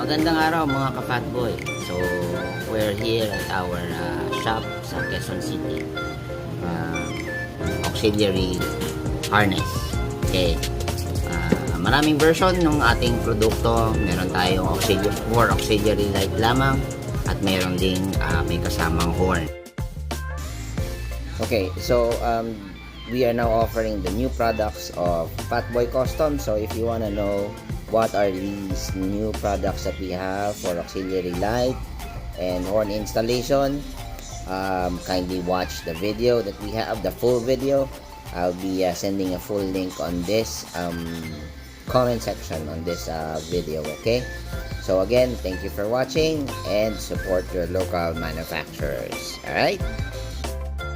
Magandang araw mga ka-Fatboy. So, we're here at our shop sa Quezon City. Auxiliary harness. Okay. Maraming version ng ating produkto. Meron tayong auxiliary light lamang at meron ding may kasamang horn. Okay, so we are now offering the new products of Fatboy Custom. So if you want to know what are these new products that we have for auxiliary light and horn installation, kindly watch the video that we have, the full video. I'll be sending a full link on this comment section on this video. Okay, so again, thank you for watching and support your local manufacturers. All right.